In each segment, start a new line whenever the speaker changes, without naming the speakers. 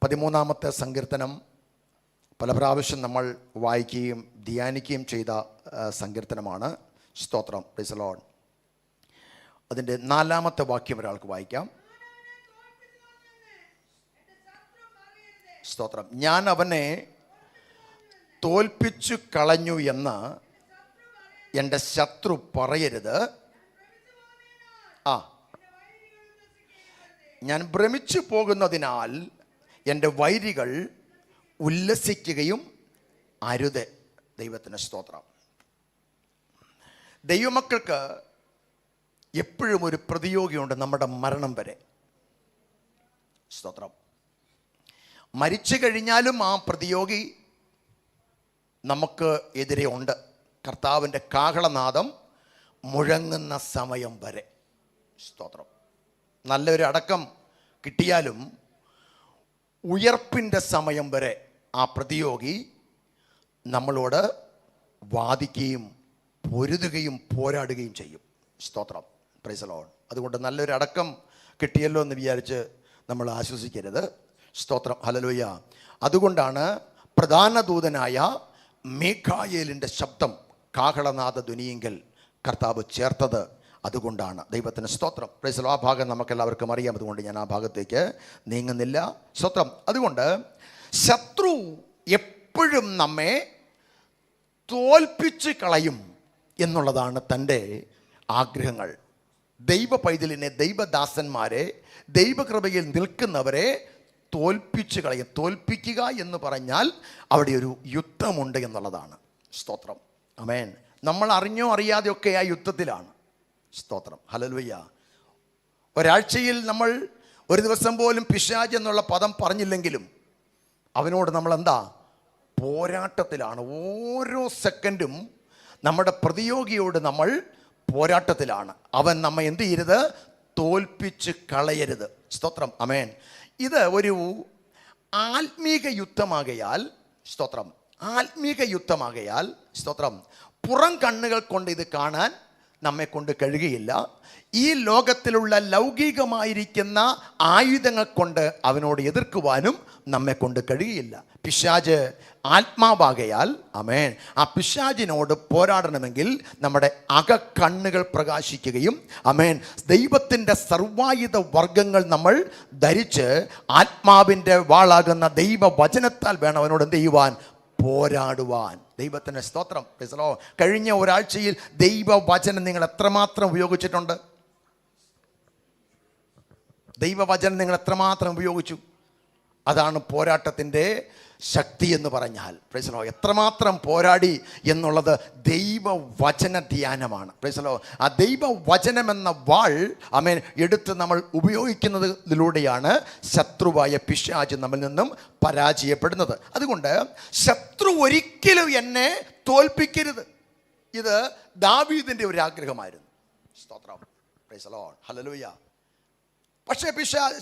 13-ാമത്തെ സങ്കീർത്തനം പല പ്രാവശ്യം നമ്മൾ വായിക്കുകയും ധ്യാനിക്കുകയും ചെയ്ത സങ്കീർത്തനമാണ്. സ്തോത്രം. Praise the Lord. അതിൻ്റെ 4-ാമത്തെ വാക്യം ഒരാൾക്ക് വായിക്കാം. സ്തോത്രം. ഞാൻ അവനെ തോൽപ്പിച്ചു കളഞ്ഞു എന്ന് എൻ്റെ ശത്രു പറയരുത്. ഞാൻ ഭ്രമിച്ചു പോകുന്നതിനാൽ എൻ്റെ വൈരികൾ ഉല്ലസിക്കുകയും അരുത്. ദൈവത്തിന് സ്തോത്രം. ദൈവമക്കൾക്ക് എപ്പോഴും ഒരു പ്രതിയോഗിയുണ്ട്, നമ്മുടെ മരണം വരെ. സ്തോത്രം. മരിച്ചു കഴിഞ്ഞാലും ആ പ്രതിയോഗി നമുക്ക് എതിരെ ഉണ്ട്. കർത്താവിൻ്റെ കാഹളനാദം മുഴങ്ങുന്ന സമയം വരെ. സ്തോത്രം. നല്ലൊരു അടക്കം കിട്ടിയാലും ഉയർപ്പിൻ്റെ സമയം വരെ ആ പ്രതിയോഗി നമ്മളോട് വാദിക്കുകയും പൊരുതുകയും പോരാടുകയും ചെയ്യും. സ്തോത്രം. Praise the Lord. അതുകൊണ്ട് നല്ലൊരു അടക്കം കിട്ടിയല്ലോ എന്ന് വിചാരിച്ച് നമ്മൾ ആശ്വസിക്കരുത്. സ്തോത്രം. ഹല്ലേലൂയ. അതുകൊണ്ടാണ് പ്രധാന ദൂതനായ മീഖായേലിൻ്റെ ശബ്ദം കാഹളനാദ ധ്വനിയെങ്കിൽ കർത്താവ് ചേർത്തത് അതുകൊണ്ടാണ്. ദൈവത്തിന് സ്തോത്രം. Praise the Lord. ആ ഭാഗം നമുക്കെല്ലാവർക്കും അറിയാം. അതുകൊണ്ട് ഞാൻ ആ ഭാഗത്തേക്ക് നീങ്ങുന്നില്ല. സ്തോത്രം. അതുകൊണ്ട് ശത്രു എപ്പോഴും നമ്മെ തോൽപ്പിച്ച് കളയും എന്നുള്ളതാണ് തൻ്റെ ആഗ്രഹങ്ങൾ. ദൈവ പൈതലിനെ, ദൈവദാസന്മാരെ, ദൈവകൃപയിൽ നിൽക്കുന്നവരെ തോൽപ്പിച്ച് കളയും. തോൽപ്പിക്കുക എന്ന് പറഞ്ഞാൽ അവിടെ ഒരു യുദ്ധമുണ്ട് എന്നുള്ളതാണ്. സ്തോത്രം. ആമേൻ. നമ്മൾ അറിഞ്ഞോ അറിയാതെയൊക്കെ ആ യുദ്ധത്തിലാണ്. സ്തോത്രം. ഹല്ലേലൂയ. ഒരാഴ്ചയിൽ നമ്മൾ ഒരു ദിവസം പോലും പിശാച് എന്നുള്ള പദം പറഞ്ഞില്ലെങ്കിലും അവനോട് നമ്മൾ എന്താ പോരാട്ടത്തിലാണ്. ഓരോ സെക്കൻഡും നമ്മുടെ പ്രതിയോഗിയോട് നമ്മൾ പോരാട്ടത്തിലാണ്. അവൻ നമ്മെ എന്ത് ചെയ്യരുത്? തോൽപ്പിച്ച് കളയരുത്. സ്തോത്രം. ആമേൻ. ഇത് ഒരു ആത്മീക യുദ്ധമാകയാൽ, സ്തോത്രം, ആത്മീക യുദ്ധമാകയാൽ, സ്തോത്രം, പുറം കണ്ണുകൾ കൊണ്ട് ഇത് കാണാൻ നമ്മെ കൊണ്ട് കഴിയുകയില്ല. ഈ ലോകത്തിലുള്ള ലൗകികമായിരിക്കുന്ന ആയുധങ്ങൾ കൊണ്ട് അവനോട് എതിർക്കുവാനും നമ്മെ കൊണ്ട് കഴിയുകയില്ല. പിശാച് ആത്മാവാകയാൽ, ആമേൻ, ആ പിശാചിനോട് പോരാടണമെങ്കിൽ നമ്മുടെ അകക്കണ്ണുകൾ പ്രകാശിക്കുകയും, ആമേൻ, ദൈവത്തിൻ്റെ സർവായുധ വർഗങ്ങൾ നമ്മൾ ധരിച്ച് ആത്മാവിൻ്റെ വാളാകുന്ന ദൈവവചനത്താൽ വേണം അവനോട് എന്ത് ചെയ്യുവാൻ? പോരാടുവാൻ. ദൈവത്തിൻ്റെ സ്തോത്രം. കഴിഞ്ഞ ഒരാഴ്ചയിൽ ദൈവവചനം നിങ്ങൾ എത്രമാത്രം ഉപയോഗിച്ചിട്ടുണ്ട്? ദൈവവചനം നിങ്ങൾ എത്രമാത്രം ഉപയോഗിച്ചു? അതാണ് പോരാട്ടത്തിൻ്റെ ശക്തി എന്ന് പറഞ്ഞാൽ. Price the Lord. എത്രമാത്രം പോരാടി എന്നുള്ളത് ദൈവവചന ധ്യാനമാണ്. Price the Lord. ആ ദൈവവചനം എന്ന വാൾ, ആമേൻ, എടുത്ത് നമ്മൾ ഉപയോഗിക്കുന്നതിലൂടെയാണ് ശത്രുവായ പിശാച് നമ്മിൽ നിന്നും പരാജയപ്പെടുന്നത്. അതുകൊണ്ട് ശത്രു ഒരിക്കലും എന്നെ തോൽപ്പിക്കരുത്. ഇത് ദാവീദിൻ്റെ ഒരു ആഗ്രഹമായിരുന്നു. സ്തോത്രം. Praise the Lord. ഹല്ലേലൂയ. പക്ഷേ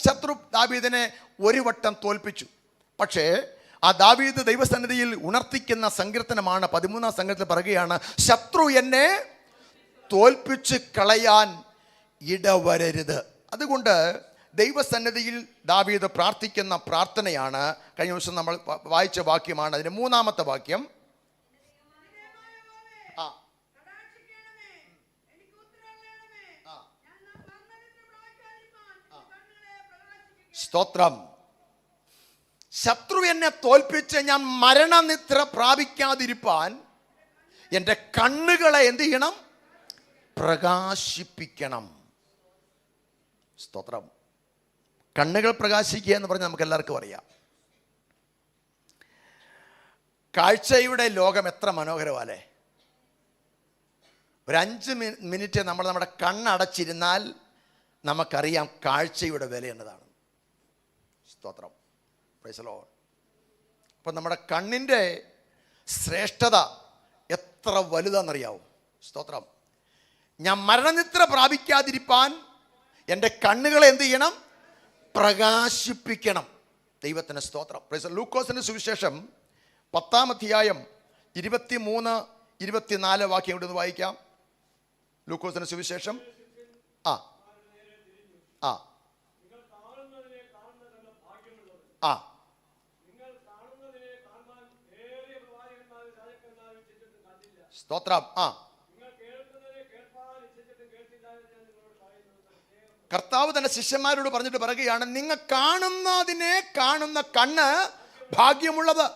ശത്രു ദാവീദിനെ ഒരു വട്ടം തോൽപ്പിച്ചു. പക്ഷേ ആ ദാവീദ് ദൈവസന്നിധിയിൽ ഉണർത്തിക്കുന്ന സങ്കീർത്തനമാണ് 13-ാം സങ്കീർത്തനത്തിൽ പറയുകയാണ്, ശത്രു എന്നെ തോൽപ്പിച്ച് കളയാൻ ഇടവരരുത്. അതുകൊണ്ട് ദൈവസന്നിധിയിൽ ദാവീദ് പ്രാർത്ഥിക്കുന്ന പ്രാർത്ഥനയാണ്. കഴിഞ്ഞ ദിവസം നമ്മൾ വായിച്ച വാക്യമാണ്. അതിൻ്റെ 3-ാമത്തെ വാക്യം. സ്തോത്രം. ശത്രു എന്നെ തോൽപ്പിച്ച് ഞാൻ മരണനിദ്ര പ്രാപിക്കാതിരിപ്പാൻ എൻ്റെ കണ്ണുകളെ എന്ത് ചെയ്യണം? പ്രകാശിപ്പിക്കണം. സ്തോത്രം. കണ്ണുകൾ പ്രകാശിക്കുക എന്ന് പറഞ്ഞാൽ നമുക്ക് എല്ലാവർക്കും അറിയാം. കാഴ്ചയുടെ ലോകം എത്ര മനോഹരമല്ലേ. ഒരു 5 മിനിറ്റ് നമ്മൾ നമ്മുടെ കണ്ണടച്ചിരുന്നാൽ നമുക്കറിയാം കാഴ്ചയുടെ വില എന്നതാണ്. സ്തോത്രം. Praise the Lord. അപ്പം നമ്മുടെ കണ്ണിൻ്റെ ശ്രേഷ്ഠത എത്ര വലുതാണെന്നറിയാവോ? സ്തോത്രം. ഞാൻ മരണനിദ്ര പ്രാപിക്കാതിരിപ്പാൻ എൻ്റെ കണ്ണുകളെ എന്ത് ചെയ്യണം? പ്രകാശിപ്പിക്കണം. ദൈവത്തിന് സ്തോത്രം. Praise the Lord. ലൂക്കോസിൻ്റെ സുവിശേഷം 10-ാം അധ്യായം 23-24 വാക്യം കൊണ്ട് വായിക്കാം. ലൂക്കോസിൻ്റെ സുവിശേഷം. ആ ആ ആ സ്തോത്രം. കർത്താവ് തന്റെ ശിഷ്യന്മാരോട് പറഞ്ഞിട്ട് പറയുകയാണ്, നിങ്ങൾ കാണുന്നതിനെ കാണുന്ന കണ്ണ് ഭാഗ്യമുള്ളത്.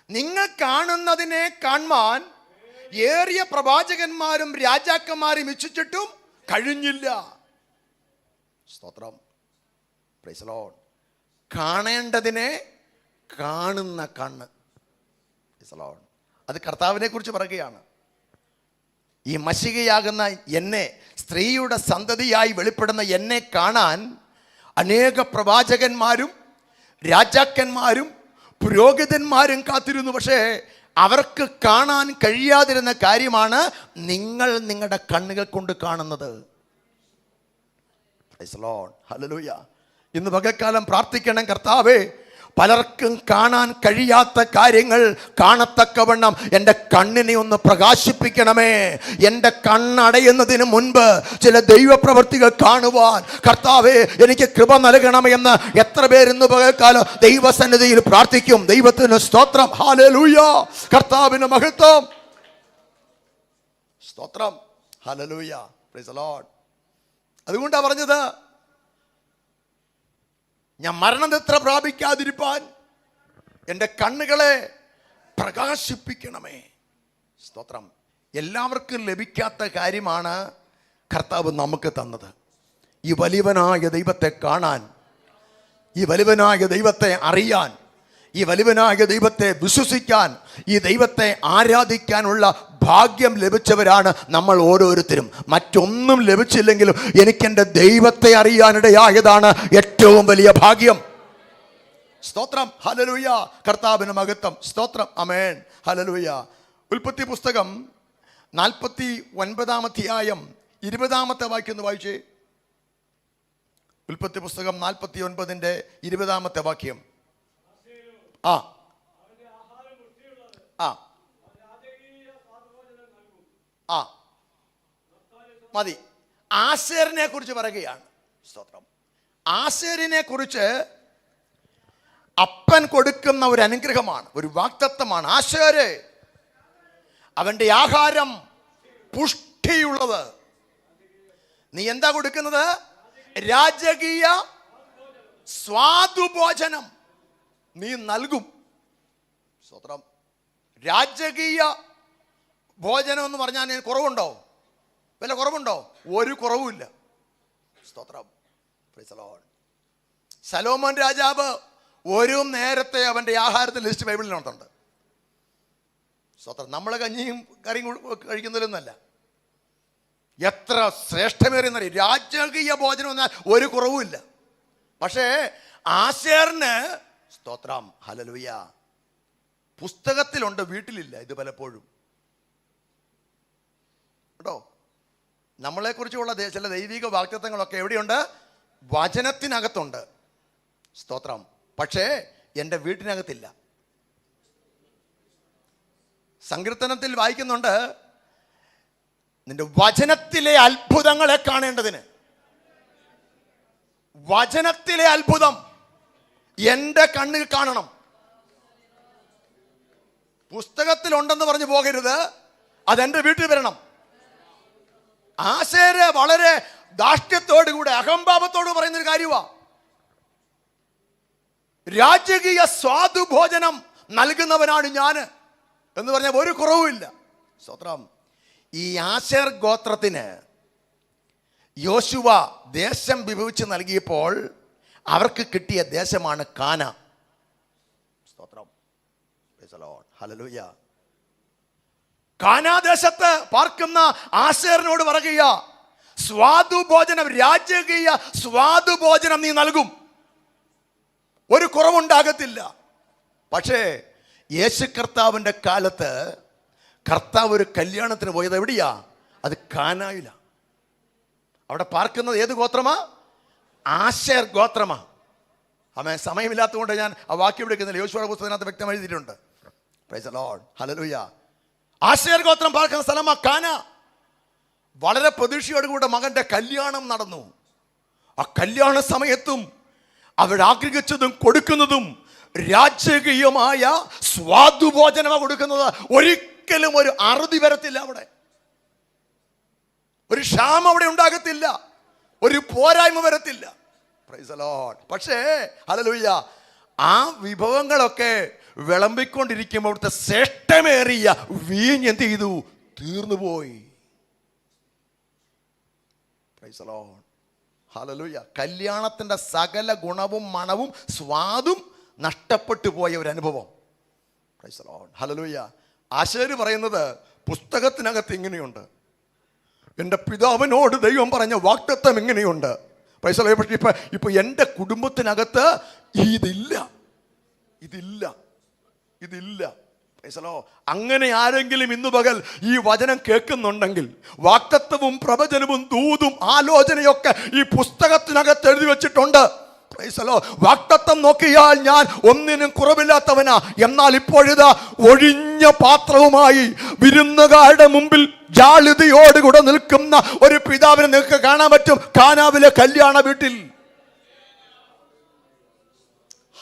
നിങ്ങൾ കാണുന്നതിനെ കാണാൻ ഏറിയ പ്രവാചകന്മാരും രാജാക്കന്മാരും ഇച്ഛിച്ചിട്ടും കഴിഞ്ഞില്ല. സ്തോത്രം. Praise the Lord. കാണേണ്ടതിനെ കാണുന്ന കണ്ണ്. Price the Lord. അത് കർത്താവിനെ കുറിച്ച് പറയുകയാണ്. ഈ മശികയാകുന്ന എന്നെ, സ്ത്രീയുടെ സന്തതിയായി വെളിപ്പെടുന്ന എന്നെ കാണാൻ അനേക പ്രവാചകന്മാരും രാജാക്കന്മാരും പുരോഹിതന്മാരും കാത്തിരുന്നു. പക്ഷേ അവർക്ക് കാണാൻ കഴിയാതിരുന്ന കാര്യമാണ് നിങ്ങൾ നിങ്ങളുടെ കണ്ണുകൾ കൊണ്ട് കാണുന്നത്. Price the Lord. ഹല്ലേലൂയ. ഇന്ന് പകൽക്കാലം പ്രാർത്ഥിക്കണം, കർത്താവേ, പലർക്കും കാണാൻ കഴിയാത്ത കാര്യങ്ങൾ കാണത്തക്കവണ്ണം എൻ്റെ കണ്ണിനെ ഒന്ന് പ്രകാശിപ്പിക്കണമേ. എൻ്റെ കണ്ണടയുന്നതിന് മുൻപ് ചില ദൈവപ്രവൃത്തികൾ കാണുവാൻ കർത്താവേ എനിക്ക് കൃപ നൽകണമെന്ന് എത്ര പേരിന്ന് പകൽക്കാലം ദൈവസന്നിധിയിൽ പ്രാർത്ഥിക്കും. ദൈവത്തിന് സ്തോത്രം. ഹല്ലേലൂയ. കർത്താവിന് മഹത്വം. സ്തോത്രം. ഹല്ലേലൂയ. Price the Lord. അതുകൊണ്ടാണ് പറഞ്ഞത്, ഞാൻ മരണനിദ്ര പ്രാപിക്കാതിരിപ്പാൻ എൻ്റെ കണ്ണുകളെ പ്രകാശിപ്പിക്കണമേ. സ്തോത്രം. എല്ലാവർക്കും ലഭിക്കാത്ത കാര്യമാണ് കർത്താവ് നമുക്ക് തന്നത്. ഈ വലിയവനായ ദൈവത്തെ കാണാൻ, ഈ വലിയവനായ ദൈവത്തെ അറിയാൻ, ഈ വലിയവനായ ദൈവത്തെ വിശ്വസിക്കാൻ, ഈ ദൈവത്തെ ആരാധിക്കാനുള്ള ഭാഗ്യം ലഭിച്ചവരാണ് നമ്മൾ ഓരോരുത്തരും. മറ്റൊന്നും ലഭിച്ചില്ലെങ്കിലും എനിക്കെൻ്റെ ദൈവത്തെ അറിയാനിടയായതാണ് ഏറ്റവും വലിയ ഭാഗ്യം. സ്തോത്രം. ഹല്ലേലൂയ. കർത്താവിന് മഹത്വം. സ്തോത്രം. ആമേൻ. ഹല്ലേലൂയ. ഉൽപ്പത്തി പുസ്തകം 49 അധ്യായം 20 വാക്യം ഒന്ന് വായിച്ചേ. ഉൽപ്പത്തി പുസ്തകം 49 20 വാക്യം. ആ ആ ആ മതി. ആശേരിനെ കുറിച്ച് പറയുകയാണ്. സ്തോത്രം. ആശേരിനെ കുറിച്ച് അപ്പൻ കൊടുക്കുന്ന ഒരു അനുഗ്രഹമാണ്, ഒരു വാഗ്ദത്തമാണ്. ആശേര്, അവന്റെ ആഹാരം പുഷ്ടിയുള്ളത്. നീ എന്താ കൊടുക്കുന്നത്? രാജകീയ സ്വാദുഭോജനം നീ നൽകും. സ്തോത്രം. രാജകീയ ഭോജനം എന്ന് പറഞ്ഞാൽ കുറവുണ്ടോ? വല്ല കുറവുണ്ടോ? ഒരു കുറവുമില്ല. സ്തോത്രം. Praise the Lord. ശലോമോൻ രാജാവ് ഒരു നേരത്തെ അവൻ്റെ ആഹാരത്തിൽ ലിസ്റ്റ് ബൈബിളിനകത്തുണ്ട്. സ്തോത്രം. നമ്മൾ കഞ്ഞിയും കറിയും കഴിക്കുന്നതിലൊന്നല്ല. എത്ര ശ്രേഷ്ഠമേറിയെന്നറിയും. രാജകീയ ഭോജനം എന്നാൽ ഒരു കുറവുമില്ല. പക്ഷേ ആശേറിന്, സ്തോത്രം, ഹല്ലേലൂയ, പുസ്തകത്തിലുണ്ട്, വീട്ടിലില്ല. ഇത് പലപ്പോഴും കേട്ടോ. നമ്മളെക്കുറിച്ചുള്ള ചില ദൈവിക വാഗ്ദത്തങ്ങളൊക്കെ എവിടെയുണ്ട്? വചനത്തിനകത്തുണ്ട്. സ്തോത്രം. പക്ഷേ എൻ്റെ വീട്ടിനകത്തില്ല. സങ്കീർത്തനത്തിൽ വായിക്കുന്നുണ്ട്, നിന്റെ വചനത്തിലെ അത്ഭുതങ്ങളെ കാണേണ്ടതിന്. വചനത്തിലെ അത്ഭുതം എൻ്റെ കണ്ണിൽ കാണണം. പുസ്തകത്തിലുണ്ടെന്ന് പറഞ്ഞു പോകരുത്, അതെൻ്റെ വീട്ടിൽ വരണം. ആശേര് വളരെ ധാർഷ്ട്യത്തോടുകൂടെ, അഹംഭാവത്തോട് പറയുന്നൊരു കാര്യമാണ്. രാജകീയ സ്വാദുഭോജനം നൽകുന്നവനാണ് ഞാൻ എന്ന് പറഞ്ഞാൽ ഒരു കുറവുമില്ല. സ്തോത്രം. ഈ ആശേർ ഗോത്രത്തിന് യോശുവ ദേശം വിഭജിച്ച് നൽകിയപ്പോൾ അവർക്ക് കിട്ടിയ ദേശമാണ് കാന. സ്തോത്രം. Praise the Lord. ഹല്ലേലൂയ. കാനാദേശത്ത് പാർക്കുന്ന ആശേറിനോട് പറയുക, സ്വാദുഭോജനം, രാജകീയ സ്വാദുഭോജനം നീ നൽകും, ഒരു കുറവുണ്ടാകത്തില്ല. പക്ഷേ യേശു കർത്താവിൻ്റെ കാലത്ത് കർത്താവ് ഒരു കല്യാണത്തിന് പോയത് എവിടെയാ? അത് കാനായില. അവിടെ പാർക്കുന്നത് ഏത് ഗോത്രമാ? ആശേർ ഗോത്രമാ. ആമേൻ. സമയമില്ലാത്തതുകൊണ്ട് ഞാൻ ആ വാക്യം എടുക്കുന്നില്ല. യോശുവയുടെ പുസ്തകത്തിനകത്ത് വ്യക്തമായി എഴുതിയിട്ടുണ്ട്. Price the Lord. Hallelujah. Asher ഗോത്രം പാർക്കുന്ന സ്ഥലമാ കാന. വളരെ പ്രതീക്ഷയോടുകൂടെ മകന്റെ കല്യാണം നടന്നു. ആ കല്യാണ സമയത്തും അവരാഗ്രഹിച്ചതും കൊടുക്കുന്നതും രാജകീയമായ സ്വാദുഭോജനമാണ് കൊടുക്കുന്നത്. ഒരു ഒരിക്കലും ഒരു അറുതി വരത്തില്ല, അവിടെ ഒരു ക്ഷാമം അവിടെ ഉണ്ടാകത്തില്ല, ഒരു പോരായ്മ വരത്തില്ല. Price the Lord. പക്ഷേ ഹല്ലേലൂയ, ആ വിഭവങ്ങളൊക്കെ വിളമ്പിക്കൊണ്ടിരിക്കുമ്പോൾ അവിടുത്തെ ശ്രേഷ്ഠമേറിയ വീഞ്ഞ് എന്ത് ചെയ്തു? തീർന്നു പോയി. Price the Lord. ഹല്ലേലൂയ. കല്യാണത്തിൻ്റെ സകല ഗുണവും മണവും സ്വാദും നഷ്ടപ്പെട്ടു പോയ ഒരു അനുഭവം. Price the Lord. ഹല്ലേലൂയ. ആശാരി പറയുന്നത് പുസ്തകത്തിനകത്ത് ഇങ്ങനെയുണ്ട്, എൻ്റെ പിതാവിനോട് ദൈവം പറഞ്ഞ വാഗ്ദത്തം ഇങ്ങനെയുണ്ട്. Price the Lord. പക്ഷേ ഇപ്പൊ എൻ്റെ കുടുംബത്തിനകത്ത് ഇതില്ല. Price the Lord. അങ്ങനെ ആരെങ്കിലും ഇന്നു പകൽ ഈ വചനം കേൾക്കുന്നുണ്ടെങ്കിൽ, വാഗ്ദത്തവും പ്രവചനവും ദൂതും ആലോചനയൊക്കെ ഈ പുസ്തകത്തിനകത്ത് എഴുതി വെച്ചിട്ടുണ്ട്. Price the Lord. വാഗ്ദത്തം നോക്കിയാൽ ഞാൻ ഒന്നിനും കുറവില്ലാത്തവനാ, എന്നാൽ ഇപ്പോഴിതാ ഒഴിഞ്ഞ പാത്രവുമായി വിരുന്നുകാരുടെ മുമ്പിൽ ജാളിതയോടുകൂടെ നിൽക്കുന്ന ഒരു പിതാവിനെ നിങ്ങൾക്ക് കാണാൻ പറ്റും കാനാവിലെ കല്യാണ വീട്ടിൽ.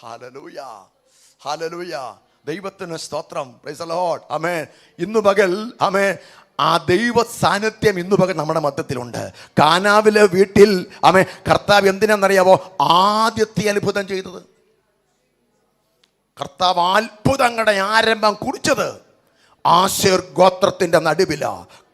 Hallelujah, hallelujah. ദൈവത്തിന് സ്തോത്രം. Praise the Lord. ആമേൻ. ഇന്നു പകൽ ആമേൻ, ആ ദൈവ സാന്നിധ്യം ഇന്നു പകൽ നമ്മുടെ മധ്യത്തിലുണ്ട്. കാനാവിലെ വീട്ടിൽ ആമേൻ, കർത്താവ് എന്തിനാണെന്നറിയാവോ ആദ്യത്തെ അത്ഭുതം ചെയ്തത്? കർത്താവ് അത്ഭുതങ്ങളുടെ ആരംഭം കുറിച്ചത് ആശേർ ഗോത്രത്തിന്റെ നടുവില,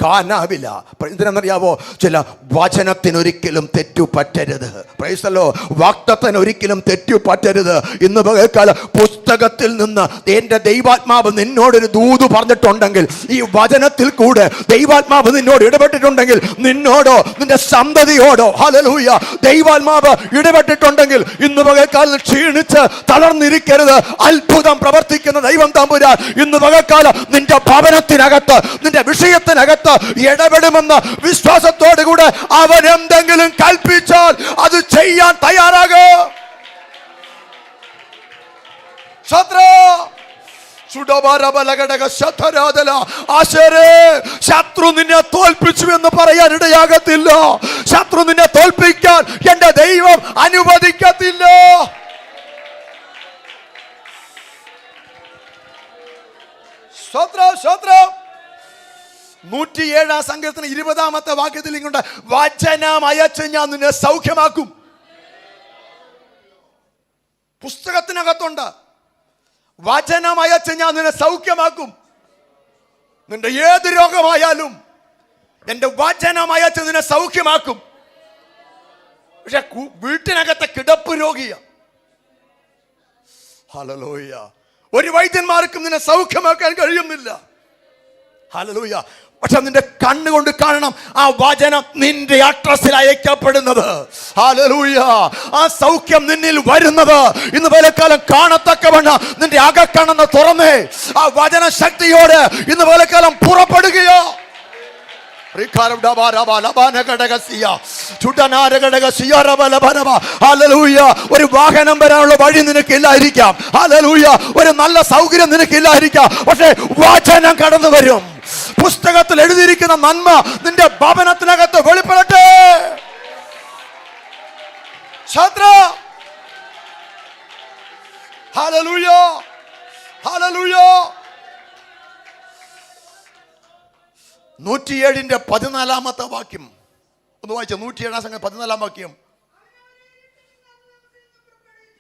കാനാവില. എന്തിനാണെന്നറിയാവോ? ചില വചനത്തിനൊരിക്കലും തെറ്റു പറ്റരുത്. Praise the Lord. വാഗ്ദത്തത്തിനൊരിക്കലും തെറ്റു പറ്റരുത്. ഇന്ന് പകൽക്കാലം പുസ്തകത്തിൽ നിന്ന് എൻ്റെ ദൈവാത്മാവ് നിന്നോടൊരു ദൂത് പറഞ്ഞിട്ടുണ്ടെങ്കിൽ, ഈ വചനത്തിൽ കൂടെ ദൈവാത്മാവ് നിന്നോട് ഇടപെട്ടിട്ടുണ്ടെങ്കിൽ, നിന്നോടോ നിന്റെ സന്തതിയോടോ ഹല്ലേലൂയ ദൈവാത്മാവ് ഇടപെട്ടിട്ടുണ്ടെങ്കിൽ, ഇന്ന് പകൽക്കാലം ക്ഷീണിച്ച് തളർന്നിരിക്കരുത്. അത്ഭുതം പ്രവർത്തിക്കുന്ന ദൈവം തമ്പുരാൻ ഇന്ന് പകൽക്കാലം നിന്റെ ഭവനത്തിനകത്ത്, നിന്റെ വിഷയത്തിനകത്ത് ഇടപെടുമെന്ന് വിശ്വാസത്തോടുകൂടെ അവൻ എന്തെങ്കിലും കൽപ്പിച്ചാൽ അത് ചെയ്യാൻ തയ്യാറാകും. ശത്രു നിന്നെ തോൽപ്പിച്ചു എന്ന് പറയാൻ ഇടയാകത്തില്ല. ശത്രു നിന്നെ തോൽപ്പിക്കാൻ എന്റെ ദൈവം അനുവദിക്കത്തില്ല. സ്തോത്രം, സ്തോത്രം. 107 സങ്കീർത്തനം 20 വാക്യത്തിൽ ഇങ്ങോട്ട്, വചനം അയച്ച് ഞാൻ നിന്നെ സൗഖ്യമാക്കും. പുസ്തകത്തിനകത്തുണ്ട്, വചനം അയച്ച് ഞാൻ നിന്നെ സൗഖ്യമാക്കും. നിന്റെ ഏത് രോഗമായാലും എന്റെ വചനം അയച്ച് നിന്നെ സൗഖ്യമാക്കും. പക്ഷെ വീട്ടിനകത്തെ കിടപ്പ് രോഗിയ. ഹല്ലേലൂയ. ഒരു വൈദ്യന്മാർക്കും നിന്നെ സൗഖ്യമാക്കാൻ കഴിയുന്നില്ല. ഹല്ലേലൂയ. പക്ഷെ നിന്റെ കണ്ണുകൊണ്ട് കാണണം ആ വചനം നിന്റെ അഡ്രസ്സിൽ അയക്കപ്പെടുന്നത്. ഹല്ലേലൂയ. ആ സൗഖ്യം നിന്നിൽ വരുന്നത് ഇന്ന് പലക്കാലം കാണത്തക്കവണ്ണം നിന്റെ അകക്കണ്ണെന്ന് തുറന്നേ ആ വചന ശക്തിയോടെ ഇന്ന് പലക്കാലം പുറപ്പെടുകയോ. ഒരു വാഹനം വരാനുള്ള വഴി നിനക്കില്ലായിരിക്കാം. ഹല്ലേലൂയ. ഒരു നല്ല സൗകര്യം നിനക്കില്ലായിരിക്കാം. പക്ഷേ വചനം കടന്നു വരും. പുസ്തകത്തിൽ എഴുതിയിരിക്കുന്ന നന്മ നിന്റെ ഭവനത്തിനകത്ത് വെളിപ്പെടട്ടെ. Hallelujah, hallelujah. 107 വാക്യം ഒന്ന് വായിച്ച. 107 14 വാക്യം.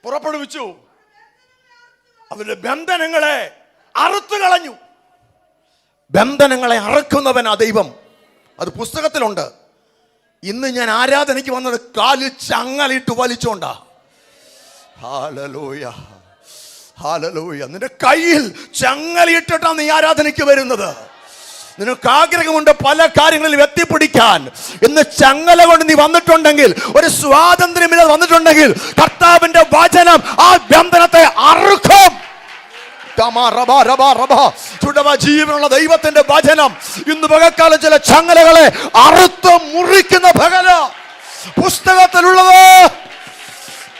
പുറപ്പെടുവിച്ചു, അവരുടെ ബന്ധനങ്ങളെ അറുത്തു കളഞ്ഞു. ബന്ധനങ്ങളെ അറക്കുന്നവനാ ദൈവം. അത് പുസ്തകത്തിലുണ്ട്. ഇന്ന് ഞാൻ ആരാധനയ്ക്ക് വന്നത് കാലിൽ ചങ്ങലിട്ട് വലിച്ചോണ്ടാ. Hallelujah, hallelujah. നിന്റെ കയ്യിൽ ചങ്ങലിട്ടിട്ടാണ് നീ ആരാധനയ്ക്ക് വരുന്നത്. നിനക്ക് ആഗ്രഹമുണ്ട് പല കാര്യങ്ങളിൽ എത്തിപ്പിടിക്കാൻ. ഇന്ന് ചങ്ങല കൊണ്ട് നീ വന്നിട്ടുണ്ടെങ്കിൽ, ഒരു സ്വാതന്ത്ര്യമില്ലാതെ വന്നിട്ടുണ്ടെങ്കിൽ, കർത്താവിന്റെ വചനം ആ ബന്ധനത്തെ അറുക്കും. ജീവനുള്ള ദൈവത്തിന്റെ വചനം ഇന്ന് പകൽക്കാലം ചില ചങ്ങലകളെ അറുത്ത് മുറിക്കുന്ന പകല പുസ്തകത്തിലുള്ളത്.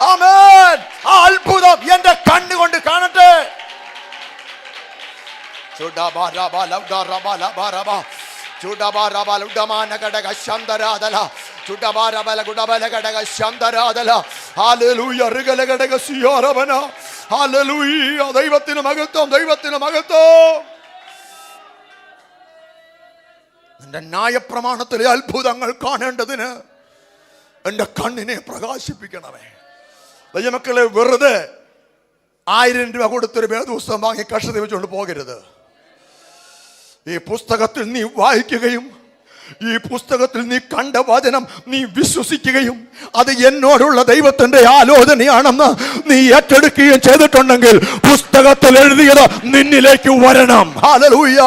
ആമേൻ. ആ അത്ഭുതം എന്റെ കണ്ണുകൊണ്ട് കാണട്ടെ. ദൈവത്തിന് മഹത്വം, ദൈവത്തിന് മഹത്വം. എൻ്റെ ന്യായപ്രമാണത്തിലെ അത്ഭുതങ്ങൾ കാണേണ്ടതിന് എൻ്റെ കണ്ണിനെ പ്രകാശിപ്പിക്കണമേ. ദൈവമക്കളെ, വെറുതെ 1000 രൂപ കൊടുത്തൊരു വേദപുസ്തകം വാങ്ങി കഷത്തി വെച്ചുകൊണ്ട് പോകരുത്. ഈ പുസ്തകത്തിൽ നീ വായിക്കുകയും ഈ പുസ്തകത്തിൽ നീ കണ്ട വചനം നീ വിശ്വസിക്കുകയും അത് എന്നോടുള്ള ദൈവത്തിന്റെ ആലോചനയാണെന്ന് നീ ഏറ്റെടുക്കുകയും ചെയ്തിട്ടുണ്ടെങ്കിൽ പുസ്തകത്തിൽ എഴുതിയത് നിന്നിലേക്ക് വരണം. ഹല്ലേലൂയ.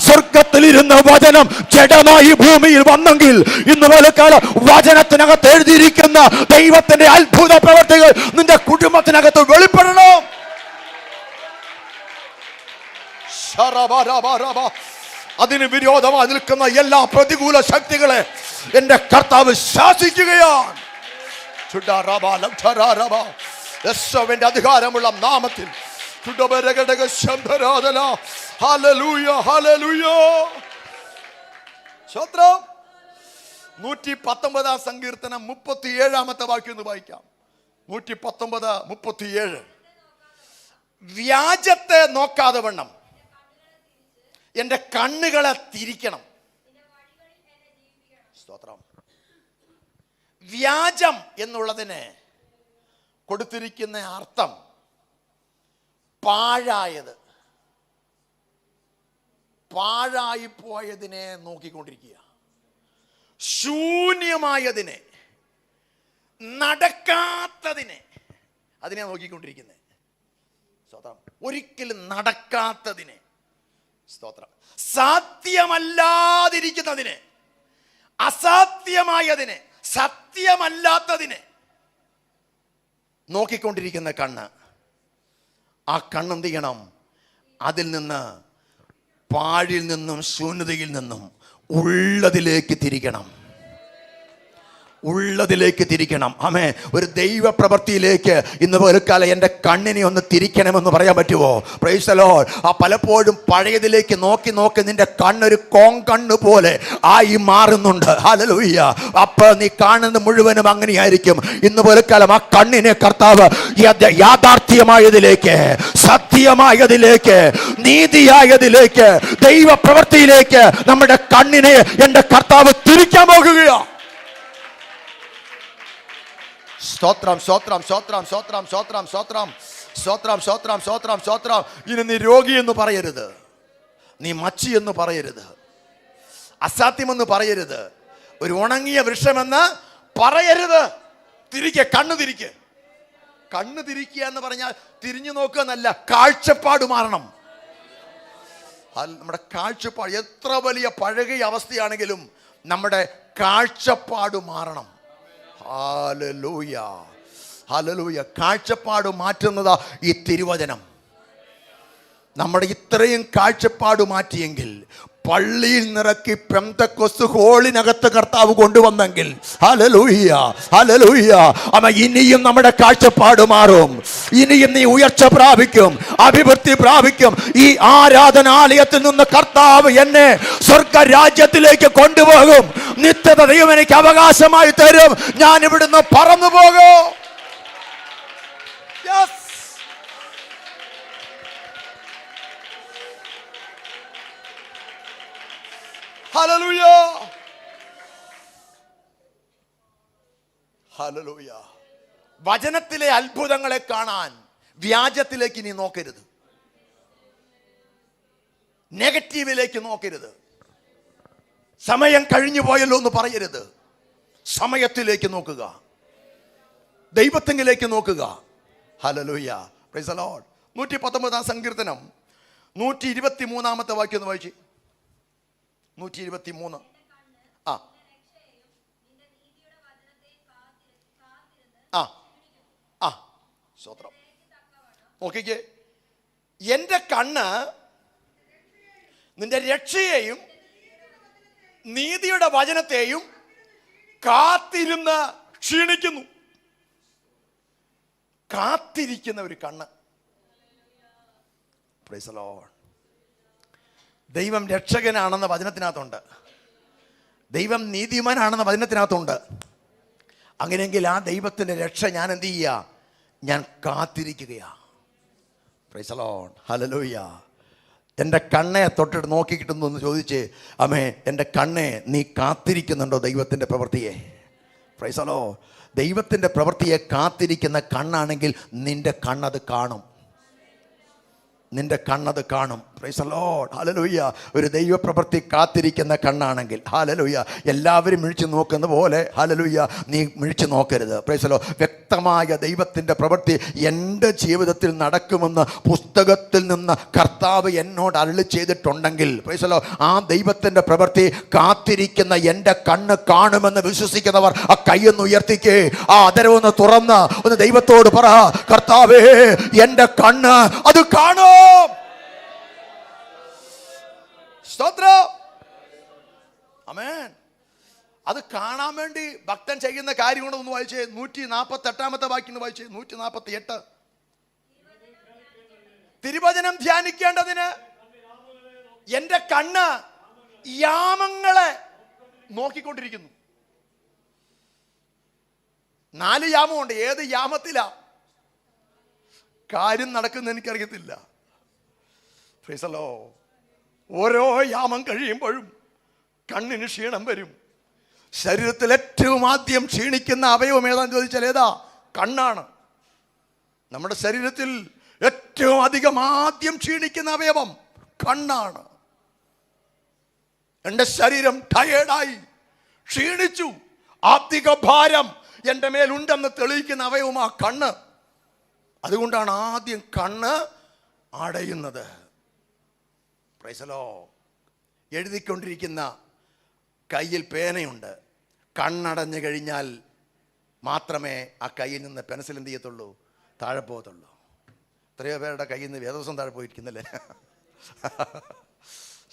സ്വർഗത്തിലിരുന്ന വചനം ജഡമായി ഭൂമിയിൽ വന്നെങ്കിൽ ഇന്ന് പോലെക്കാലം വചനത്തിനകത്ത് എഴുതിയിരിക്കുന്ന ദൈവത്തിന്റെ അത്ഭുത പ്രവർത്തികൾ നിന്റെ കുടുംബത്തിനകത്ത് വെളിപ്പെടണം. അതിന് വിരോധമായി നിൽക്കുന്ന എല്ലാ പ്രതികൂല ശക്തികളെ എന്റെ കർത്താവ് ശാസിക്കുകയാണ്. യേശുവിന്റെ അധികാരമുള്ള നാമത്തിൽ ഹല്ലേലൂയ, ഹല്ലേലൂയ. സ്തോത്രം. 119 സങ്കീർത്തനം 37 വാക്യം ഒന്ന് വായിക്കാം. 119:37. വ്യാജത്തെ നോക്കാതെ വണ്ണം എൻ്റെ കണ്ണുകളെ തിരിക്കണം. സ്തോത്രം. വ്യാജം എന്നുള്ളതിന് കൊടുത്തിരിക്കുന്ന അർത്ഥം പാഴായത്, പാഴായിപ്പോയതിനെ നോക്കിക്കൊണ്ടിരിക്കുക, ശൂന്യമായതിനെ, നടക്കാത്തതിനെ, അതിനെ നോക്കിക്കൊണ്ടിരിക്കുന്നത്. സ്തോത്രം. ഒരിക്കലും നടക്കാത്തതിനെ, സ്തോത്രം, സാധ്യമല്ലാതിരിക്കുന്നതിനെ, അസാധ്യമായതിനെ, സത്യമല്ലാത്തതിനെ നോക്കിക്കൊണ്ടിരിക്കുന്ന കണ്ണ്. ആ കണ്ണെന്ത് ചെയ്യണം? അതിൽ നിന്ന്, പാഴിൽ നിന്നും ശൂന്യതയിൽ നിന്നും ഉള്ളതിലേക്ക് തിരിക്കണം. ഉള്ളതിലേക്ക് തിരിക്കണം. ആമേ. ഒരു ദൈവ പ്രവൃത്തിയിലേക്ക് ഇന്ന് പോലക്കാലം എൻ്റെ കണ്ണിനെ ഒന്ന് തിരിക്കണമെന്ന് പറയാൻ പറ്റുമോ? Price the Lord. ആ പലപ്പോഴും പഴയതിലേക്ക് നോക്കി നോക്കി നിന്റെ കണ്ണൊരു കോങ്കണ്ണ് പോലെ ആയി മാറുന്നുണ്ട്. ഹല്ലേലൂയ. അപ്പോൾ നീ കാണുന്നത് മുഴുവനും അങ്ങനെയായിരിക്കും. ഇന്ന് പോലക്കാലം ആ കണ്ണിനെ കർത്താവ് യാഥാർത്ഥ്യമായതിലേക്ക്, സത്യമായതിലേക്ക്, നീതിയായതിലേക്ക്, ദൈവ പ്രവൃത്തിയിലേക്ക് നമ്മുടെ കണ്ണിനെ എൻ്റെ കർത്താവ് തിരിക്കാൻ പോകുകയാണ്. സ്തോത്രം, സ്തോത്രം, സ്തോത്രം, സ്തോത്രം, സ്തോത്രം, സ്തോത്രം, സ്തോത്രം, സ്തോത്രം, സ്തോത്രം, സ്തോത്രം. ഇനി നീ രോഗി എന്ന് പറയരുത്, നീ മച്ചി എന്ന് പറയരുത്, അസാധ്യമെന്ന് പറയരുത്, ഒരു ഉണങ്ങിയ വൃക്ഷമെന്ന് പറയരുത്. തിരിക്കെ, കണ്ണു തിരിക്കെ. കണ്ണ് തിരിക്കുക എന്ന് പറഞ്ഞാൽ തിരിഞ്ഞു നോക്കുക എന്നല്ല, കാഴ്ചപ്പാട് മാറണം. നമ്മുടെ കാഴ്ചപ്പാട് എത്ര വലിയ പഴകിയ അവസ്ഥയാണെങ്കിലും നമ്മുടെ കാഴ്ചപ്പാട് മാറണം. Hallelujah, hallelujah. കാഴ്ചപ്പാട് മാറ്റുന്നതാ ഈ തിരുവചനം. നമ്മുടെ ഇത്രയും കാഴ്ചപ്പാട് മാറ്റിയെങ്കിൽ, പള്ളിയിൽ നിറക്കി പെന്തക്കോസ്ത് ഹോളിനകത്ത് കർത്താവ് കൊണ്ടുവന്നെങ്കിൽ, ഹല്ലേലൂയ, ഹല്ലേലൂയ. അമ്മ, ഇനിയും നമ്മുടെ കാഴ്ചപ്പാട് മാറും. ഇനിയും നീ ഉയർച്ച പ്രാപിക്കും, അഭിവൃദ്ധി പ്രാപിക്കും. ഈ ആരാധനാലയത്തിൽ നിന്ന് കർത്താവ് എന്നെ സ്വർഗ രാജ്യത്തിലേക്ക് കൊണ്ടുപോകും. നിത്യത ദൈവം എനിക്ക് അവകാശമായി തരും. ഞാൻ ഇവിടുന്ന് പറന്നു പോകും. Hallelujah, hallelujah. വചനത്തിലെ അത്ഭുതങ്ങളെ കാണാൻ വ്യാജത്തിലേക്ക് നീ നോക്കരുത്, നെഗറ്റീവിലേക്ക് നോക്കരുത്. സമയം കഴിഞ്ഞു പോയല്ലോ എന്ന് പറയരുത്. സമയത്തിലേക്ക് നോക്കുക, ദൈവത്തിലേക്ക് നോക്കുക. Hallelujah, price the Lord. 119 സങ്കീർത്തനം 123 വാക്യം ഒന്ന് വായിച്ചു. 123. ആ ആ ആ സ്തോത്രം. നോക്കിക്കേ, എൻ്റെ കണ്ണ് നിന്റെ രക്ഷയെയും നീതിയുടെ വചനത്തെയും കാത്തിരുന്ന് ക്ഷീണിക്കുന്നു. കാത്തിരിക്കുന്ന ഒരു കണ്ണ്. Price the Lord. ദൈവം രക്ഷകനാണെന്ന വചനത്തിനകത്തുണ്ട്, ദൈവം നീതിമാനാണെന്ന വചനത്തിനകത്തുണ്ട്. അങ്ങനെയെങ്കിൽ ആ ദൈവത്തിൻ്റെ രക്ഷ ഞാൻ എന്ത് ചെയ്യുക? ഞാൻ കാത്തിരിക്കുകയാണ്. Price the Lord, hallelujah. എൻ്റെ കണ്ണെ തൊട്ടിട്ട് നോക്കിക്കിട്ടുന്നു എന്ന് ചോദിച്ച്, അമ്മേ എൻ്റെ കണ്ണെ നീ കാത്തിരിക്കുന്നുണ്ടോ ദൈവത്തിൻ്റെ പ്രവൃത്തിയെ? Price the Lord. ദൈവത്തിൻ്റെ പ്രവൃത്തിയെ കാത്തിരിക്കുന്ന കണ്ണാണെങ്കിൽ നിൻ്റെ കണ്ണത് കാണും, നിന്റെ കണ്ണത് കാണും. Price the Lord. ഹല്ലേലൂയ. ഒരു ദൈവപ്രവൃത്തി കാത്തിരിക്കുന്ന കണ്ണാണെങ്കിൽ, ഹല്ലേലൂയ, എല്ലാവരും മിഴിച്ച് നോക്കുന്ന പോലെ, ഹല്ലേലൂയ, നീ മിഴിച്ച് നോക്കരുത്. Price the Lord. വ്യക്തമായ ദൈവത്തിൻ്റെ പ്രവൃത്തി എൻ്റെ ജീവിതത്തിൽ നടക്കുമെന്ന് പുസ്തകത്തിൽ നിന്ന് കർത്താവ് എന്നോട് അരുളി ചെയ്തിട്ടുണ്ടെങ്കിൽ, പ്രൈസ് ദി ലോർഡ്, ആ ദൈവത്തിൻ്റെ പ്രവൃത്തി കാത്തിരിക്കുന്ന എൻ്റെ കണ്ണ് കാണുമെന്ന് വിശ്വസിക്കുന്നവർ ആ കൈയൊന്ന് ഉയർത്തിക്കേ, ആ ആദരവൊന്ന് തുറന്ന് ഒന്ന് ദൈവത്തോട് പറ, കർത്താവേ എൻ്റെ കണ്ണ് അത് കാണും. സ്തോത്രം. ആമേൻ. അത് കാണാൻ വേണ്ടി ഭക്തൻ ചെയ്യുന്ന കാര്യം കൊണ്ട് ഒന്ന് വായിച്ചേ. 148 വാക്യം വായിച്ചേ. 148. തിരുവചനം ധ്യാനിക്കേണ്ടതിന് എൻ്റെ കണ്ണ് യാമങ്ങളെ നോക്കിക്കൊണ്ടിരിക്കുന്നു. 4 യാമമുണ്ട്. ഏത് യാമത്തിലാ കാര്യം നടക്കുന്ന എനിക്കറിയത്തില്ല. Price the Lord. ഓരോ യാമം കഴിയുമ്പോഴും കണ്ണിന് ക്ഷീണം വരും. ശരീരത്തിൽ ഏറ്റവും ആദ്യം ക്ഷീണിക്കുന്ന അവയവം ഏതാന്ന് ചോദിച്ചാൽ ഏതാ? കണ്ണാണ്. നമ്മുടെ ശരീരത്തിൽ ഏറ്റവും അധികം ആദ്യം ക്ഷീണിക്കുന്ന അവയവം കണ്ണാണ്. എൻ്റെ ശരീരം ടയേർഡായി, ക്ഷീണിച്ചു, ആത്മിക ഭാരം എൻ്റെ മേലുണ്ടെന്ന് തെളിയിക്കുന്ന അവയവം ആ കണ്ണ്. അതുകൊണ്ടാണ് ആദ്യം കണ്ണ് അടയുന്നത്. Praise the Lord. എഴുതിക്കൊണ്ടിരിക്കുന്ന കയ്യിൽ പേനയുണ്ട്. കണ്ണടഞ്ഞു കഴിഞ്ഞാൽ മാത്രമേ ആ കയ്യിൽ നിന്ന് പെൻസിൽ എന്ത് ചെയ്യത്തുള്ളൂ? താഴെ പോകത്തുള്ളൂ. എത്രയോ പേരുടെ കയ്യിൽ നിന്ന് വേദവസം താഴെ പോയിരിക്കുന്നില്ലേ?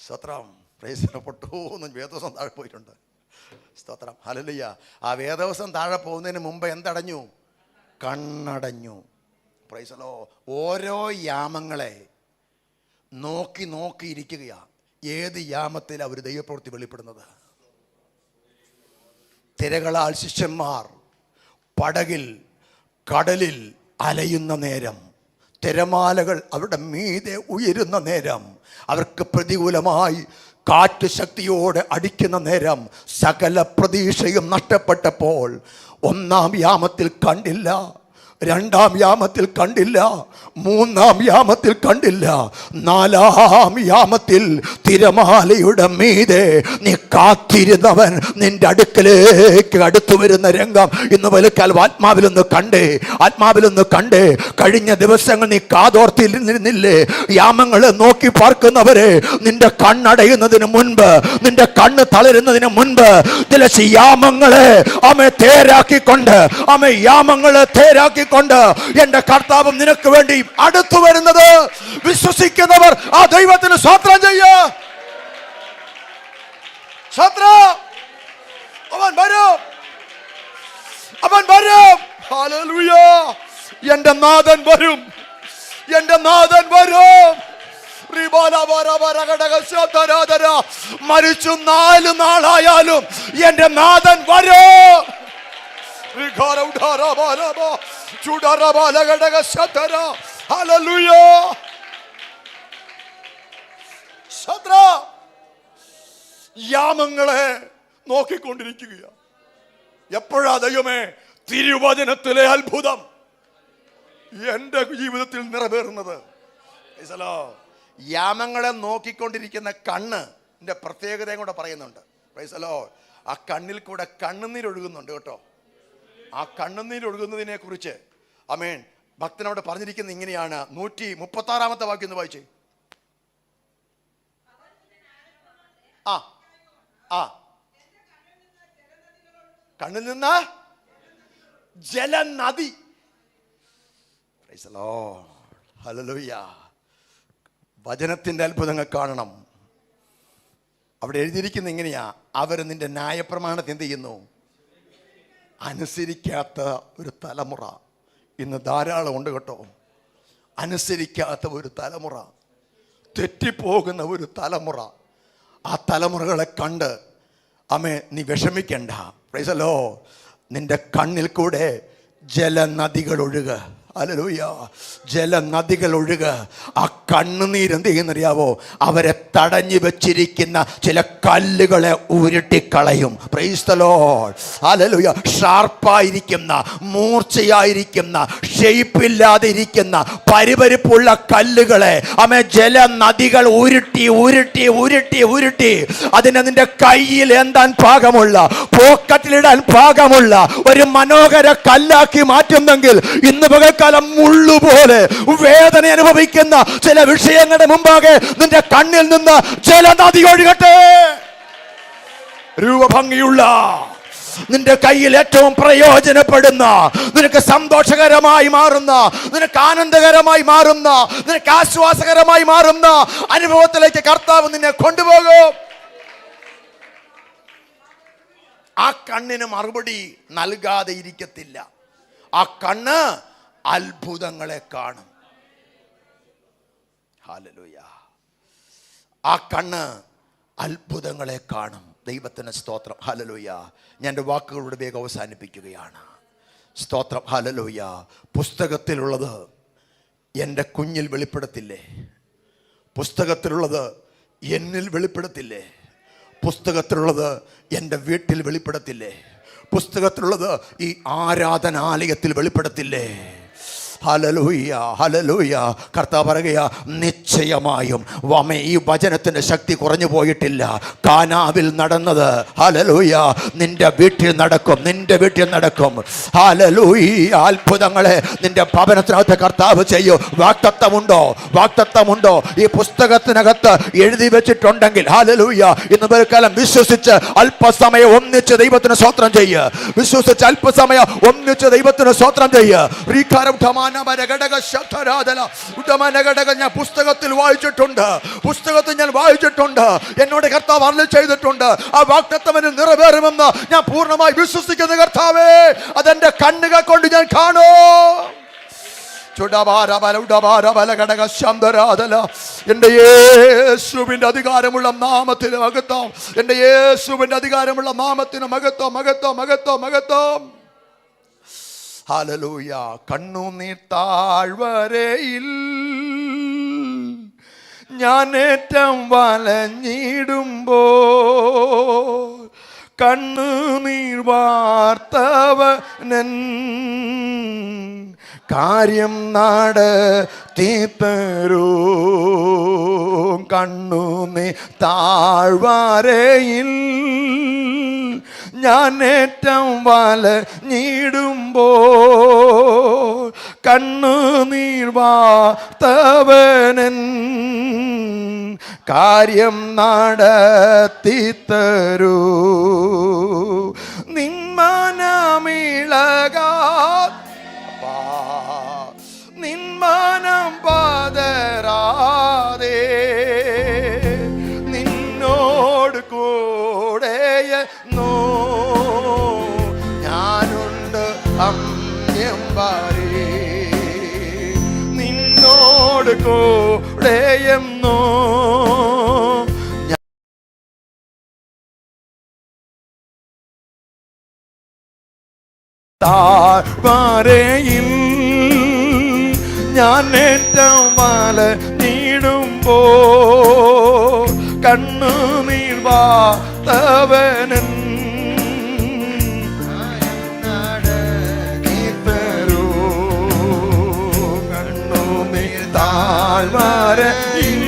സ്തോത്രം. പ്രൈസ് പൊട്ടൂന്നും വേദവസം താഴെ പോയിട്ടുണ്ട്. സ്തോത്രം. ഹല്ലേലൂയ. ആ വേദവസം താഴെ പോകുന്നതിന് മുമ്പ് എന്തടഞ്ഞു? കണ്ണടഞ്ഞു. Praise the Lord. ഓരോ യാമങ്ങളെ നോക്കിയിരിക്കുകയാണ്. ഏത് യാമത്തിലാണ് ഒരു ദൈവപ്രവൃത്തി വെളിപ്പെടുന്നത്? തിരകളാൽ ശിഷ്യന്മാർ പടകിൽ കടലിൽ അലയുന്ന നേരം, തിരമാലകൾ അവരുടെ മീതെ ഉയരുന്ന നേരം, അവർക്ക് പ്രതികൂലമായി കാറ്റ് ശക്തിയോടെ അടിക്കുന്ന നേരം, സകല പ്രതീക്ഷയും നഷ്ടപ്പെട്ടപ്പോൾ 1-ാം യാമത്തിൽ കണ്ടില്ല, 2-ാം യാമത്തിൽ കണ്ടില്ല, 3-ാം യാമത്തിൽ കണ്ടില്ല, 4-ാം യാമത്തിൽ തിരമാലയുടെ മീതെ നീ കാത്തിരുന്നവൻ നിന്റെ അടുക്കലേക്ക് അടുത്തു വരുന്ന രംഗം ഇന്ന് വലുക്കാൽ ആത്മാവിലൊന്ന് കണ്ടേ. കഴിഞ്ഞ ദിവസങ്ങൾ നീ കാതോർത്തിരുന്നില്ലേ? യാമങ്ങളെ നോക്കി പാർക്കുന്നവരെ, നിന്റെ കണ്ണടയുന്നതിന് മുൻപ്, നിന്റെ കണ്ണ് തളരുന്നതിന് മുൻപ് ചില യാമങ്ങളെ യാമങ്ങളെ തേരാക്കിക്കൊണ്ട് എന്റെ കർത്താവ് നിനക്ക് വേണ്ടി അടുത്തു വരുന്നത് വിശ്വസിക്കുന്നവർ ആ ദൈവത്തിന് സ്തോത്രം ചെയ്യ. അവൻ വരും. ഹല്ലേലൂയ. എന്റെ നാഥൻ വരും. മരിച്ചു 4 നാളായാലും എന്റെ നാഥൻ വരും. യാമങ്ങളെ നോക്കിക്കൊണ്ടിരിക്കുകയാണ്. എപ്പോഴാ ദൈവമേ തിരുവചനത്തിലെ അത്ഭുതം എന്റെ ജീവിതത്തിൽ നിറവേറുന്നത്? യാമങ്ങളെ നോക്കിക്കൊണ്ടിരിക്കുന്ന കണ്ണിന്റെ പ്രത്യേകതയും കൂടെ പറയുന്നുണ്ട്. Price the Lord. ആ കണ്ണിൽ കൂടെ കണ്ണുനീരൊഴുകുന്നുണ്ട് കേട്ടോ. ആ കണ്ണുനീരൊഴുകുന്നതിനെ കുറിച്ച് ആമേൻ ഭക്തനോട് പറഞ്ഞിരിക്കുന്നത് ഇങ്ങനെയാണ്. 136 വാക്യം ഒന്ന് വായിച്ചേ. കണ്ണിൽ നിന്ന് ജലനദി. Praise the Lord. ഹല്ലേലൂയ. വചനത്തിന്റെ അത്ഭുതങ്ങൾ കാണണം. അവിടെ എഴുതിയിരിക്കുന്ന ഇങ്ങനെയാ, അവർ നിന്റെ ന്യായപ്രമാണത്തെ എന്ത് ചെയ്യുന്നു? അനുസരിക്കാത്ത ഒരു തലമുറ ഇന്ന് ധാരാളം ഉണ്ട് കേട്ടോ. അനുസരിക്കാത്ത ഒരു തലമുറ, തെറ്റിപ്പോകുന്ന ഒരു തലമുറ. ആ തലമുറകളെ കണ്ട് നീ വിഷമിക്കണ്ട. Price the Lord. നിന്റെ കണ്ണിൽ കൂടെ ജലനദികൾ ഒഴുക. ഹല്ലേലൂയ. ജലനദികൾ ഒഴുക. ആ കണ്ണുനീര് എന്ത് ചെയ്യുന്നറിയാവോ? അവരെ തടഞ്ഞു വെച്ചിരിക്കുന്ന ചില കല്ലുകളെ ഉരുട്ടിക്കളയും. Praise the Lord. ഹല്ലേലൂയ. ഷാർപ്പായിരിക്കുന്ന, മൂർച്ചയായിരിക്കുന്ന, ഷെയ്പ്പില്ലാതെ ഇരിക്കുന്ന, പരിപരിപ്പുള്ള കല്ലുകളെ ജലനദികൾ ഉരുട്ടി ഉരുട്ടി ഉരുട്ടി ഉരുട്ടി അതിനെ നിന്റെ കയ്യിൽ എന്താൻ പാകമുള്ള, പോക്കറ്റിലിടാൻ പാകമുള്ള ഒരു മനോഹര കല്ലാക്കി മാറ്റുന്നെങ്കിൽ ഇന്ന് പകൽക്കാലം മുള്ളുപോലെ വേദന അനുഭവിക്കുന്ന ചില വിഷയങ്ങളുടെ മുമ്പാകെ നിന്റെ കണ്ണിൽ നിന്ന് ജലനദി ഒഴുകട്ടെ. രൂപഭംഗിയുള്ള, നിന്റെ കയ്യിൽ ഏറ്റവും പ്രയോജനപ്പെടുന്ന, നിനക്ക് സന്തോഷകരമായി മാറുന്ന, നിനക്ക് ആനന്ദകരമായി മാറുന്ന, നിനക്ക് ആശ്വാസകരമായി മാറുന്ന അനുഭവത്തിലേക്ക് കർത്താവ് നിന്നെ കൊണ്ടുപോകും. ആ കണ്ണിന് മറുപടി നൽകാതെ ഇരിക്കത്തില്ല. ആ കണ്ണ് അത്ഭുതങ്ങളെ കാണും. ഹല്ലേലൂയ. ആ കണ്ണ് അത്ഭുതങ്ങളെ കാണും. ദൈവത്തിന് സ്തോത്രം. ഹല്ലേലൂയ. ഞാൻ എൻ്റെ വാക്കുകളുടെ വേഗം അവസാനിപ്പിക്കുകയാണ്. സ്തോത്രം. ഹല്ലേലൂയ. പുസ്തകത്തിലുള്ളത് എൻ്റെ കുഞ്ഞിൽ വെളിപ്പെടുത്തില്ലേ? പുസ്തകത്തിലുള്ളത് എന്നിൽ വെളിപ്പെടുത്തില്ലേ? പുസ്തകത്തിലുള്ളത് എൻ്റെ വീട്ടിൽ വെളിപ്പെടുത്തില്ലേ? പുസ്തകത്തിലുള്ളത് ഈ ആരാധനാലയത്തിൽ വെളിപ്പെടുത്തില്ലേ? Hallelujah, hallelujah. കർത്താവ് പറയുക, നിശ്ചയമായും ഈ വചനത്തിന്റെ ശക്തി കുറഞ്ഞു പോയിട്ടില്ല. കാനാവിൽ നടന്നത് ഹല്ലേലൂയ നിന്റെ വീട്ടിൽ നടക്കും, നിന്റെ വീട്ടിൽ നടക്കും. ഹല്ലേലൂയ. അത്ഭുതങ്ങളെ നിന്റെ ഭവനത്തിനകത്ത് കർത്താവ് ചെയ്യും. വാഗ്ദത്തമുണ്ടോ? വാഗ്ദത്തമുണ്ടോ? ഈ പുസ്തകത്തിനകത്ത് എഴുതി വെച്ചിട്ടുണ്ടെങ്കിൽ ഹല്ലേലൂയ ഇന്ന് പകൽക്കാലം വിശ്വസിച്ച് അല്പസമയം ഒന്നിച്ച് ദൈവത്തിന് സ്തോത്രം ചെയ്യുക. വിശ്വസിച്ച് അല്പസമയം ഒന്നിച്ച് ദൈവത്തിന് സ്തോത്രം ചെയ്യുക. ഞാൻ പുസ്തകത്തിൽ വായിച്ചിട്ടുണ്ട്, പുസ്തകത്തിൽ ഞാൻ വായിച്ചിട്ടുണ്ട്. എന്നോട് കർത്താവ് അരുളി ചെയ്തിട്ടുണ്ട്. ആ വാഗ്ദത്തം എന്നിൽ നിറവേറുമെന്ന് ഞാൻ പൂർണ്ണമായി വിശ്വസിക്കുന്ന കർത്താവേ, അതെന്റെ കണ്ണുകൾ കൊണ്ട് ഞാൻ കാണൂ. എന്റെ യേശുവിന്റെ അധികാരമുള്ള നാമത്തിന് മഹത്വം. എന്റെ യേശുവിന്റെ അധികാരമുള്ള നാമത്തിന് മഹത്വം, മഹത്വം, മഹത്വം, മഹത്വം. ഹല്ലേലൂയ. കണ്ണുനീർ താഴ്വരയിൽ ഞാനേറ്റം വലഞ്ഞിടുമ്പോൾ കണ്ണുനീർ വാർത്തവനൻ കാര്യം നടത്തിത്തരും. കണ്ണുനീർ താഴ്വരയിൽ ഞാനേറ്റം വലഞ്ഞിടുമ്പോൾ കണ്ണുനീർ വാർത്തവനൻ കാര്യം നടത്തിത്തരൂ. നിന്മനമിളകാ നിന്മനം പതരാതെ നിന്നോട് കൂടെയെന്നോ ഞാനുണ്ട് അമ്യം വരെ. നിന്നോട് കൂടെയെന്നോ താഴ്വരയിൽ ഞാൻ ഏറ്റവും വലഞ്ഞിടുമ്പോൾ കണ്ണുനീർ വാർത്തവനൻ നടത്തിത്തരൂ. കണ്ണുനീർ താഴ്വരയിൽ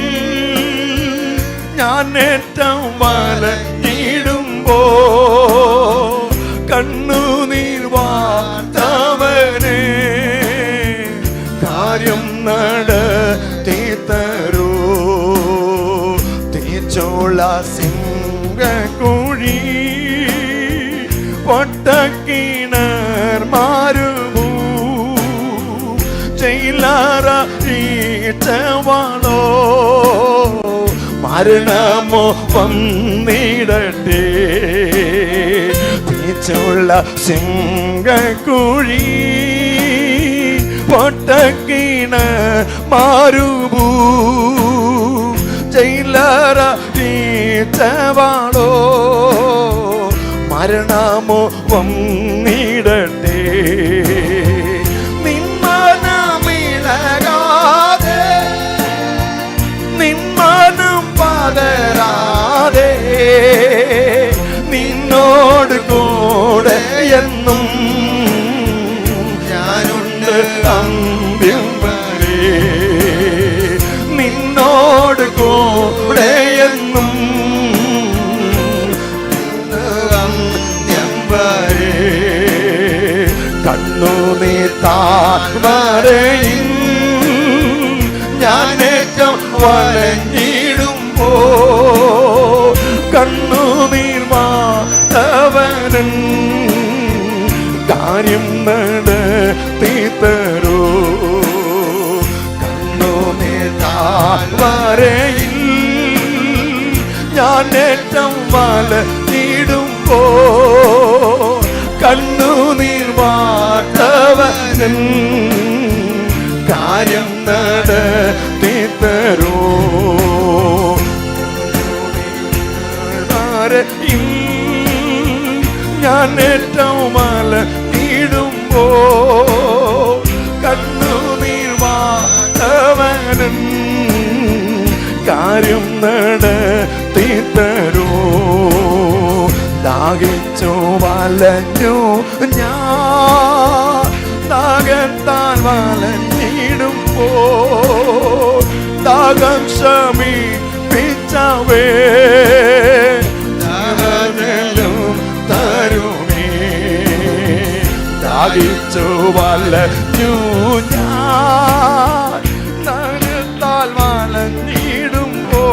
ഞാൻ ഏറ്റവും വലഞ്ഞിടുമ്പോൾ കണ്ണുനീർ വാർത്തവനെ കാര്യം നടത്തിത്തരൂ. തീച്ചോള സിംഹക്കുഴി പൊട്ടക്കിണർ മാറുമൂ ചെയ്ലാറീച്ചവാളോ മരണമോ വന്നിടട്ടെ. തീച്ചുള്ള സിംഹക്കുഴി പൊട്ടക്കിണർ മാറുമൂ ചെയ്ലാറീച്ചവാളോ മരണമോ വന്നിടട്ടെ. നിന്മന പതരാതെ നിന്നോട് കൂടെ എന്നും ഞാനുണ്ട് അന്ത്യം വരെ. നിന്നോട് കൂടെ എന്നും അന്ത്യം വരെ. കണ്ണുനീർ താഴ്വരയിൽ ഞാൻ ഏറ്റവും വലഞ്ഞിടുമ്പോ കണ്ണുനീർ മാധവനൻ കാര്യം നടത്തി തരൂ. കണ്ണുനീർ താഴ്വരയിൽ ഞാൻ ഏറ്റവും വലഞ്ഞിടുമ്പോ കണ്ണുനീർ മാധവനൻ കാര്യം നടത്തി തരൂ. ഞാൻ ഏറ്റവും മലയിടുമ്പോ കണ്ണുനീർ മാധവനൻ കാര്യം നടത്തി തരൂ. ദാഹിച്ചു വലഞ്ഞു ഞാൻ ദാഹത്താൽ വലഞ്ഞിടുമ്പോ ദാഹം ശമിപ്പിച്ചവേ ദാഹജലം തരുമേ. ദാഹിച്ചു വലഞ്ഞു ഞാൻ ദാഹത്താൽ വലഞ്ഞിടുമ്പോ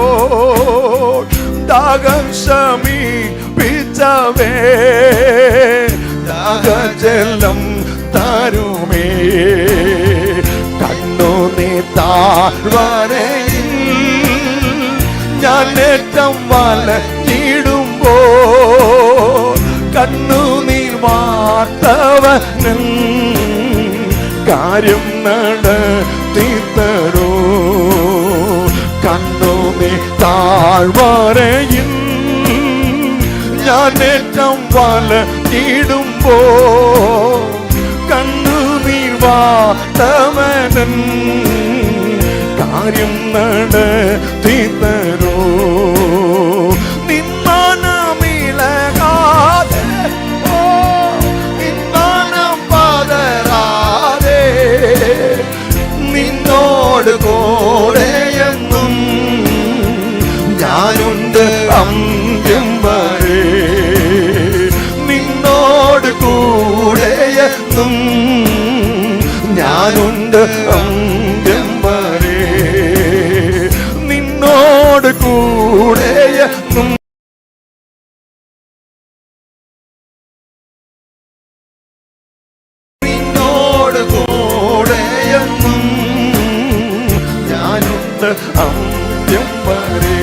ദാഹം ശമിപ്പിച്ചവേ ദാഹജലം തരുമേ. കണ്ണുനീർ താഴ്വരയിൽ ഞാൻ ഏറ്റവും വലഞ്ഞിടുമ്പോ കണ്ണുനീർ മാധവനൻ കാര്യം നടത്തി തരൂ. കണ്ണുനീർ താഴ്വരയിൽ ഞാൻ ഏറ്റവും വലഞ്ഞിടുമ്പോ കണ്ണുനീർ മാധവനൻ കാര്യം നടത്തി തരൂ. നിന്മാനമിളകാതെ നിന്മാനം പതരാതെ നിന്നോട് കൂടെ എന്നും ഞാനുണ്ട് അന്ത്യം വരെ. നിന്നോട് കൂടെ എന്നും ഞാനുണ്ട് അന്ത്യം വരെ. നിന്നോട് കൂടെ എന്നും നിന്നോട് കൂടെ എന്നും ഞാനുണ്ട് അന്ത്യം വരെ.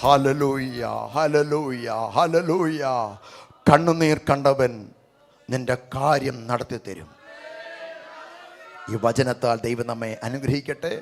Hallelujah, hallelujah, hallelujah. കണ്ണുനീർ കണ്ടവൻ നിന്റെ കാര്യം നടത്തി തരും. ഈ വചനത്താൽ ദൈവം നമ്മെ അനുഗ്രഹിക്കട്ടെ.